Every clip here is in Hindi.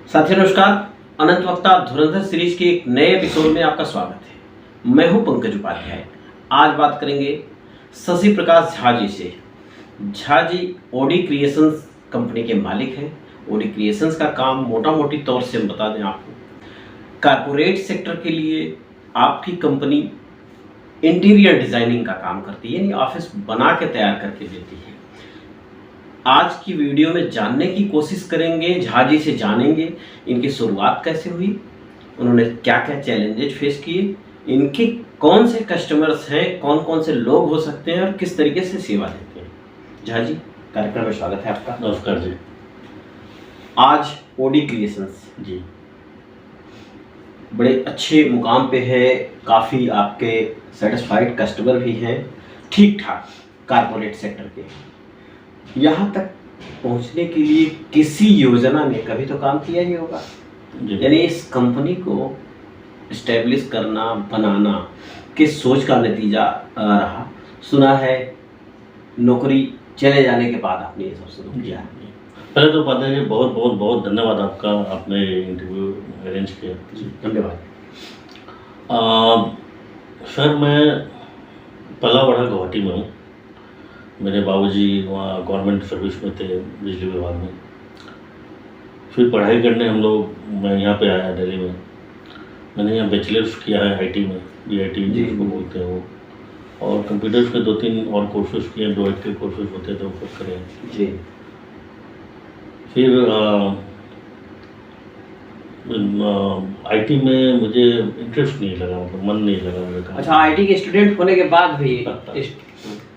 साथियों नमस्कार। अनंत वक्ता धुरंधर सीरीज के एक नए एपिसोड में आपका स्वागत है। मैं हूं पंकज उपाध्याय। आज बात करेंगे शशि प्रकाश झा जी से। Jha ji OD creations company के मालिक हैं। ओडी क्रिएशंस का काम मोटा मोटी तौर से हम बता दें आपको, कारपोरेट सेक्टर के लिए आपकी कंपनी इंटीरियर डिजाइनिंग का काम करती है, यानी ऑफिस बना के तैयार करके देती है। आज की वीडियो में जानने की कोशिश करेंगे, झा जी से जानेंगे इनकी शुरुआत कैसे हुई, उन्होंने क्या क्या चैलेंजेस फेस किए, इनके कौन से कस्टमर्स हैं, कौन कौन से लोग हो सकते हैं और किस तरीके से सेवा देते हैं। झा जी, कार्यक्रम में स्वागत है आपका। नमस्कार जी। आज ओडी क्रिएशंस जी बड़े अच्छे मुकाम पे है, काफ़ी आपके सेटिस्फाइड कस्टमर भी हैं, ठीक ठाक कारपोरेट सेक्टर के। यहाँ तक पहुँचने के लिए किसी योजना ने कभी तो काम किया ही होगा, यानी इस कंपनी को इस्टेब्लिश करना, बनाना किस सोच का नतीजा रहा। सुना है नौकरी चले जाने के बाद आपने ये सब शुरू किया। पहले तो पता है, बहुत बहुत बहुत धन्यवाद आपका, आपने इंटरव्यू अरेंज किया। जी धन्यवाद। सर, मैं पला बड़ा गुवाहाटी में हूँ। मेरे बाबूजी वहाँ गवर्नमेंट सर्विस में थे, बिजली विभाग में। फिर पढ़ाई करने मैं यहाँ पे आया दिल्ली में। मैंने यहाँ बैचलर्स किया है आईटी में, बीआईटी जिसको बोलते हैं वो, और कंप्यूटर्स के 2-3 और कोर्सेज किए, डोएट के कोर्सेज होते थे वो खुद करे जी। फिर आईटी में मुझे इंटरेस्ट नहीं लगा, मतलब मन नहीं लगा मेरे का। अच्छा, आईटी के स्टूडेंट होने के बाद भी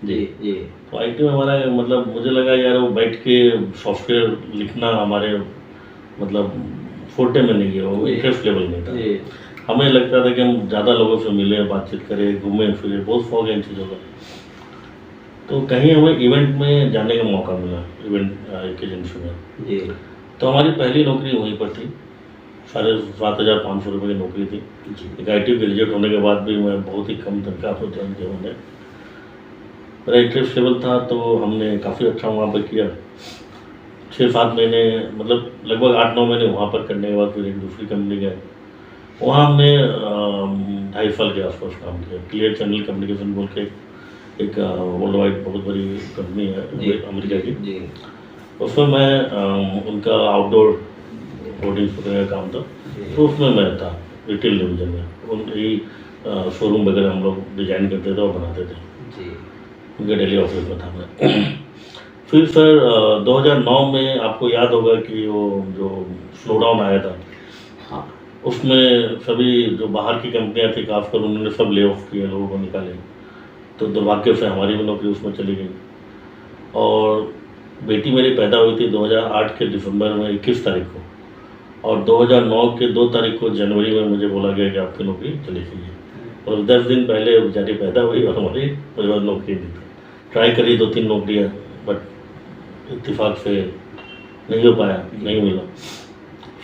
जी जी। तो आईटी में हमारा मतलब मुझे लगा यार वो बैठ के सॉफ्टवेयर लिखना हमारे मतलब फोर्टे में नहीं है, वो इंटरेस्ट लेवल नहीं था। हमें लगता था कि हम ज़्यादा लोगों से मिले, बातचीत करें, घूमें फिरे, बहुत शौक है इन चीज़ों का। तो कहीं हमें इवेंट में जाने का मौका मिला, इवेंट एजेंसी में। तो हमारी पहली नौकरी वहीं पर थी। 7,500 रुपये की नौकरी थी। एक आईटी ग्रेजुएट होने के बाद भी मैं बहुत ही कम तनख्वाह पर ज्वाइन किया मैंने। मेरा इंटरेस्ट लेवल था तो हमने काफ़ी अच्छा वहाँ पर किया। 6-7 महीने, मतलब लगभग 8-9 महीने वहाँ पर करने के बाद फिर एक दूसरी कंपनी गए। वहाँ हमने 2.5 साल के आसपास काम किया। क्लियर चैनल कम्युनिकेशन बोल के एक वर्ल्ड वाइड बहुत बड़ी कंपनी है अमेरिका की। उसमें मैं उनका आउटडोर होर्डिंग्स वगैरह का काम था, तो उसमें मैं था रिटेल डिवीजन में। उनकी शोरूम वगैरह हम लोग डिजाइन करते थे और बनाते थे। उनके दिल्ली ऑफिस में था मैं। फिर सर 2009 में आपको याद होगा कि वो जो स्लो डाउन आया था, हाँ, उसमें सभी जो बाहर की कंपनियां थी खासकर उन्होंने सब ले ऑफ किए, लोगों को निकाले। तो दुर्भाग्य से हमारी भी नौकरी उसमें चली गई। और बेटी मेरी पैदा हुई थी 2008 के दिसंबर में 21 तारीख को, और 2009 के 2 तारीख को जनवरी में मुझे बोला गया कि आपकी नौकरी चली गई है। और 10 दिन पहले बेचारी पैदा हुई और हमारी परिवार नौकरी दी थी। ट्राई करी 2-3 नौकरियाँ, बट इत्तेफाक से नहीं हो पाया, नहीं मिला।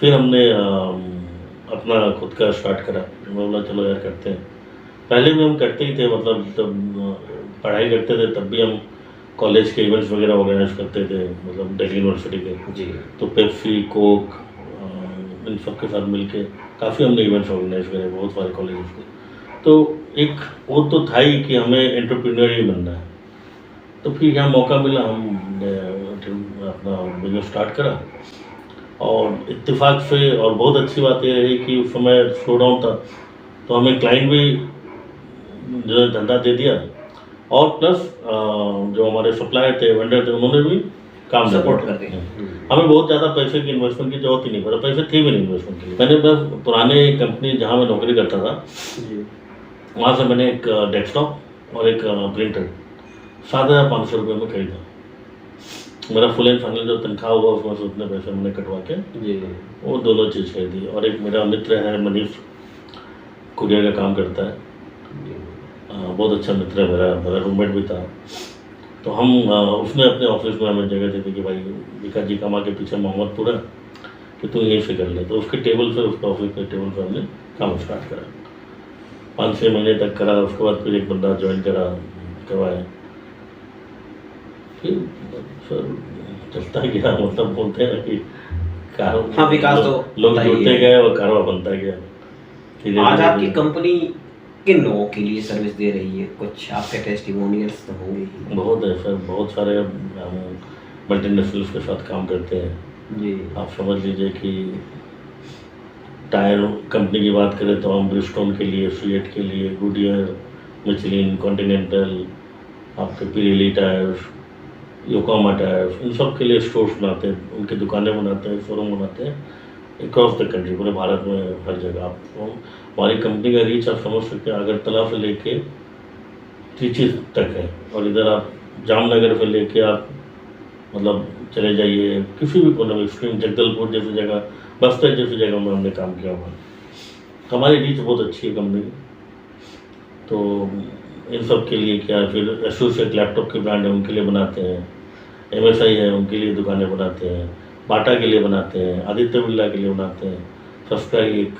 फिर हमने अपना खुद का स्टार्ट करा। मैं बोला चलो यार करते हैं। पहले भी हम करते ही थे, मतलब जब पढ़ाई करते थे तब भी हम कॉलेज के इवेंट्स वगैरह ऑर्गेनाइज करते थे, मतलब दिल्ली यूनिवर्सिटी के। जी। तो पेप्सी, कोक, इन सब के साथ मिलके काफ़ी हमने इवेंट्स ऑर्गेनाइज करे बहुत सारे कॉलेजेस के। तो एक वो तो था ही कि हमें एंटरप्रेन्योर ही बनना है। तो फिर यहाँ मौका मिला, हमने अपना बिजनेस स्टार्ट करा। और इत्तेफाक से और बहुत अच्छी बात यह रही कि उस समय स्लो डाउन था, तो हमें क्लाइंट भी जो है धंधा दे दिया, और प्लस जो हमारे सप्लायर थे, वेंडर थे, उन्होंने भी काम सपोर्ट करते हैं। हमें बहुत ज़्यादा पैसे की इन्वेस्टमेंट की जरूरत ही नहीं पड़ा, पैसे थे भी नहीं इन्वेस्टमेंट के लिए। मैंने बस पुराने कंपनी जहाँ मैं नौकरी करता था वहाँ से मैंने एक डेस्कटॉप और एक प्रिंटर 7,500 रुपये में खरीदा। मेरा फुल एंड फाइनल जो तनख्वाह हुआ उसमें से उतने पैसे मैंने कटवा के वो दोनों चीज़ खरीदी। और एक मेरा मित्र है मनीष, कुरियर का काम करता है, बहुत अच्छा मित्र है मेरा रूममेट भी था। तो हम उसने अपने ऑफिस में हमें जगह दी थी कि भाई विकास जी कमा के पीछे मोहम्मदपुर है कि तू यहीं से कर ले। तो उसके टेबल से, उसके ऑफिस के टेबल से हमने काम स्टार्ट करा। 5-6 महीने तक करा। उसके बाद फिर एक बंदा ज्वाइन करवाया। फिर सर चलता गया, मतलब बोलते हैं कि हाँ, विकास तो लोग होता ही जुड़ते है। गए और कारवा बनता गया। धीरे आज धीरे आपकी धीरे। कंपनी किन लोगों के लिए सर्विस दे रही है? कुछ आपके टेस्टिमोनियल्स तो होंगे ही। बहुत है सर, बहुत सारे हम मल्टीनेशनल्स के साथ काम करते हैं। जी। आप समझ लीजिए कि टायर कंपनी की बात करें तो हम ब्रिजस्टोन के लिए, फिएट के लिए, गुडियर, मिचलिन, कॉन्टिनेंटल, आपके पिरेली टायर्स, योकोहामा टायर्स, इन सब के लिए स्टोर्स बनाते हैं, उनकी दुकानें बनाते हैं, शोरूम बनाते हैं अक्रॉस द कंट्री, पूरे भारत में हर जगह। आप हमारी कंपनी का रीच आप समझ सकते हैं, अगरतला से लेके त्रिची तक है, और इधर आप जामनगर से लेके आप मतलब चले जाइए किसी भी कोने में, एक्सट्रीम जगदलपुर जैसी जगह, बस्तर जैसी जगह में हमने काम किया हुआ है। तो हमारी रीच बहुत अच्छी है कंपनी की। तो इन सब के लिए क्या, फिर एसोसिएट लैपटॉप के ब्रांड है उनके लिए बनाते हैं, MSI है उनके लिए दुकानें बनाते हैं, बाटा के लिए बनाते हैं, आदित्य बिरला के लिए बनाते हैं, सब्सक्राइब एक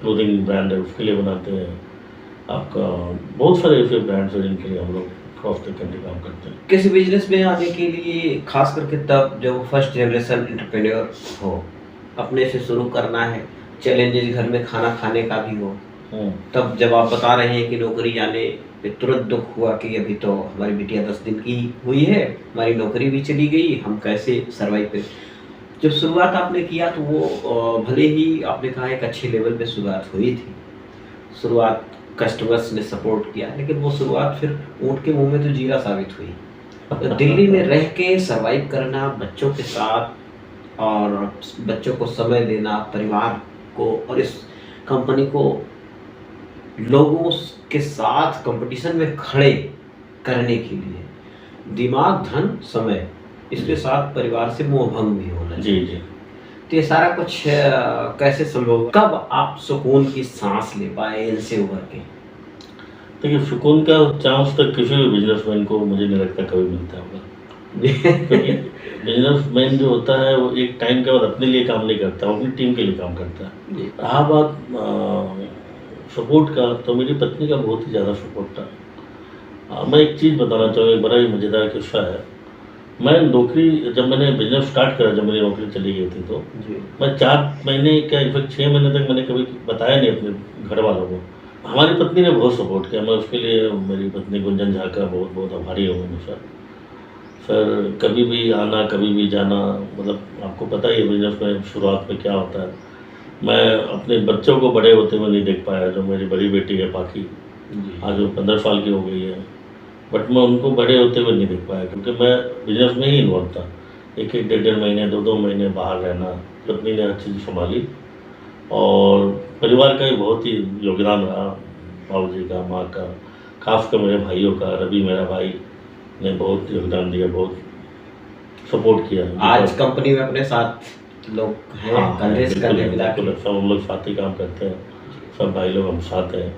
क्लोथिंग ब्रांड है उसके लिए बनाते हैं। आपका बहुत सारे ऐसे ब्रांड्स हैं जिनके लिए हम लोग क्रॉस द कंट्री काम करते हैं। किसी बिजनेस में आने के लिए खास करके तब जब फर्स्ट जनरेशन एंटरप्रेन्योर हो, अपने से शुरू करना है, चैलेंजेस घर में खाना खाने का भी हो, तब जब आप बता रहे हैं कि नौकरी जाने पे तुरंत दुख हुआ कि अभी तो हमारी बिटिया 10 दिन की हुई है, हमारी नौकरी भी चली गई, हम कैसे सर्वाइव करें। जब शुरुआत आपने किया तो वो भले ही आपने कहा एक अच्छे लेवल पे शुरुआत हुई थी, शुरुआत कस्टमर्स ने सपोर्ट किया, लेकिन वो शुरुआत फिर ऊँट के मुंह में तो जीरा साबित हुई। तो दिल्ली में रह के सर्वाइव करना, बच्चों के साथ और बच्चों को समय देना, परिवार को, और इस कंपनी को लोगों के साथ कंपटीशन में खड़े करने के लिए दिमाग, धन, समय, इसके साथ परिवार से मोह भंग भी होना चाहिए। जी। तो ये सारा कुछ कैसे संभव, कब आप सुकून की सांस ले पाए इनसे उभर के? देखिए, सुकून का चांस तो किसी भी बिजनेसमैन को मुझे नहीं लगता कभी मिलता होगा, क्योंकि बिजनेसमैन जो होता है वो एक टाइम के बाद अपने लिए काम नहीं करता, वो अपनी टीम के लिए काम करता है। रहा बात सपोर्ट का, तो मेरी पत्नी का बहुत ही ज़्यादा सपोर्ट था। मैं एक चीज़ बताना चाहूँगा, एक बड़ा ही मज़ेदार किस्सा है। मैं नौकरी, जब मैंने बिजनेस स्टार्ट करा, जब मेरी नौकरी चली गई थी, तो मैं 4 महीने क्या इनफैक्ट 6 महीने तक मैंने कभी बताया नहीं अपने घर वालों को। हमारी पत्नी ने बहुत सपोर्ट किया, मैं उसके लिए मेरी पत्नी गुंजन झा का बहुत बहुत आभारी हूँ हमेशा। सर कभी भी आना, कभी भी जाना, मतलब आपको पता ही है बिजनेस में शुरुआत में क्या होता है। मैं अपने बच्चों को बड़े होते हुए नहीं देख पाया, जो मेरी बड़ी बेटी है पाकी, आज वो 15 साल की हो गई है, बट मैं उनको बड़े होते हुए नहीं देख पाया, क्योंकि मैं बिजनेस में ही इन्वॉल्व था। एक 1.5 महीने, 2 महीने बाहर रहना, पत्नी ने हर चीज़ संभाली, और परिवार का भी बहुत ही योगदान रहा, बाबूजी का, माँ का, खासकर मेरे भाइयों का। रवि मेरा भाई ने बहुत योगदान दिया, बहुत सपोर्ट किया। आज कंपनी में अपने साथ लोग हैं, कंधे से कंधे मिला के सब हम लोग साथ ही काम करते हैं, सब भाई लोग हम साथ हैं,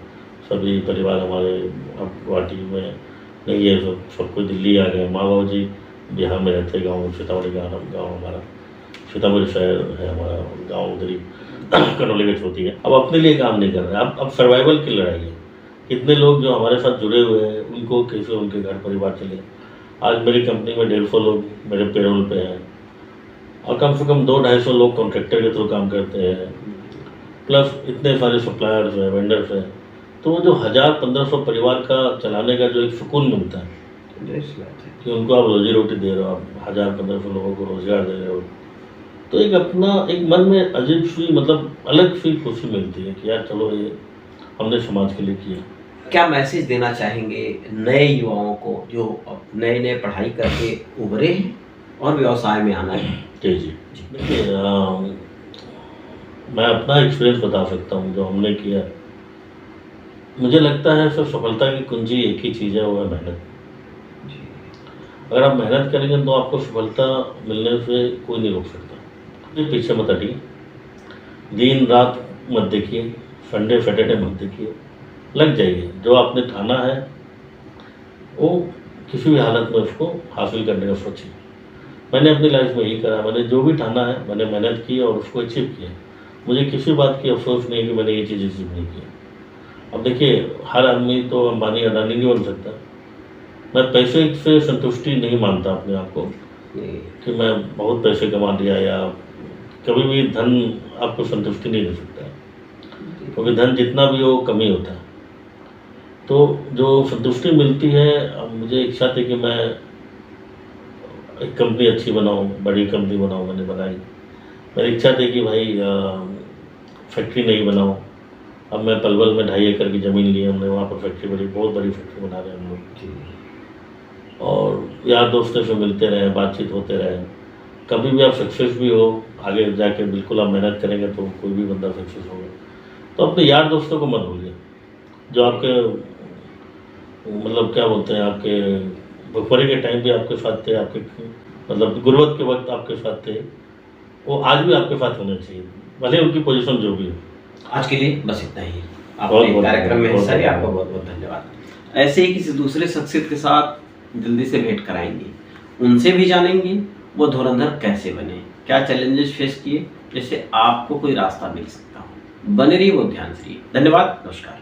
सभी परिवार हमारे अब गुवाहाटी में नहीं है, सब कोई दिल्ली आ गए। माँ बाबू जी बिहार में रहते, गाँव सीतामढ़ी गाँव हमारा, सीतामढ़ी शहर है हमारा, गाँव उधर ही कनौली का होती है। अब अपने लिए काम नहीं कर रहे, अब सर्वाइवल की लड़ाई है। कितने लोग जो हमारे साथ जुड़े हुए हैं, उनको कैसे उनके घर परिवार चले। आज मेरी कंपनी में 150 लोग मेरे पेरोल पे हैं, और कम से कम 200-250 लोग कॉन्ट्रैक्टर के थ्रू काम करते हैं, प्लस इतने सारे सप्लायर्स हैं, वेंडर्स हैं। तो वो जो 1000-1500 परिवार का चलाने का जो एक सुकून मिलता है कि उनको आप रोजी रोटी दे रहे हो, आप 1000-1500 लोगों को रोजगार दे रहे हो, तो एक अपना एक मन में अजीब सी, मतलब अलग सी खुशी मिलती है कि यार चलो ये हमने समाज के लिए किया। क्या मैसेज देना चाहेंगे नए युवाओं को जो अब नए पढ़ाई करके उभरे हैं और व्यवसाय में आना है? जी। देखिए, मैं अपना एक्सपीरियंस बता सकता हूँ जो हमने किया। मुझे लगता है सब सफलता की कुंजी एक ही चीज़ है, वो है मेहनत। अगर आप मेहनत करेंगे तो आपको सफलता मिलने से कोई नहीं रोक सकता। पीछे मत हटिए, दिन रात मत देखिए, संडे सैटरडे मत देखिए, लग जाइए। जो आपने ठाना है वो किसी भी हालत में उसको हासिल करने का सोचिए। मैंने अपनी लाइफ में यही करा, मैंने जो भी ठाना है मैंने मेहनत की और उसको अचीव किया। मुझे किसी बात की अफसोस नहीं कि मैंने ये चीज़ अचीव नहीं की। अब देखिए, हर आदमी तो अंबानी अडानी नहीं बन सकता। मैं पैसे से संतुष्टि नहीं मानता अपने आप को कि मैं बहुत पैसे कमा लिया या कभी भी धन आपको संतुष्टि नहीं दे सकता, क्योंकि धन जितना भी हो कमी होता है। तो जो संतुष्टि मिलती है, अब मुझे इच्छा थी कि मैं एक कंपनी अच्छी बनाऊं, बड़ी कंपनी बनाऊं, मैंने बनाई। मेरी इच्छा थी कि भाई फैक्ट्री नहीं बनाऊं। अब मैं पलवल में 2.5 एकड़ की ज़मीन ली, हमने वहाँ पर फैक्ट्री बड़ी, बहुत बड़ी फैक्ट्री बना रहे हैं हम लोग। और यार दोस्तों से मिलते रहे, बातचीत होते रहे। कभी भी आप सक्सेस भी हो, आगे जाके बिल्कुल आप मेहनत करेंगे तो कोई भी बंदा सक्सेस होगा। तो अपने यार दोस्तों को मत भूलिए, जो आपके मतलब क्या बोलते हैं, आपके भुखमरी के टाइम भी आपके साथ थे, आपके मतलब गुर्बत के वक्त आपके साथ थे, वो आज भी आपके साथ होने चाहिए, भले उनकी पोजीशन जो भी हो। आज के लिए बस इतना ही। बहुत आपने बहुत कार्यक्रम में बहुत हिस्सा लिया, आपका बहुत बहुत बहुत धन्यवाद। ऐसे ही किसी दूसरे शख्सियत के साथ जल्दी से भेंट कराएंगे, उनसे भी जानेंगे वो धुरंधर कैसे बने, क्या चैलेंजेस फेस किए, जिससे आपको कोई रास्ता मिल सकता हो। बने रहिए, वो ध्यान से रहिए। धन्यवाद, नमस्कार।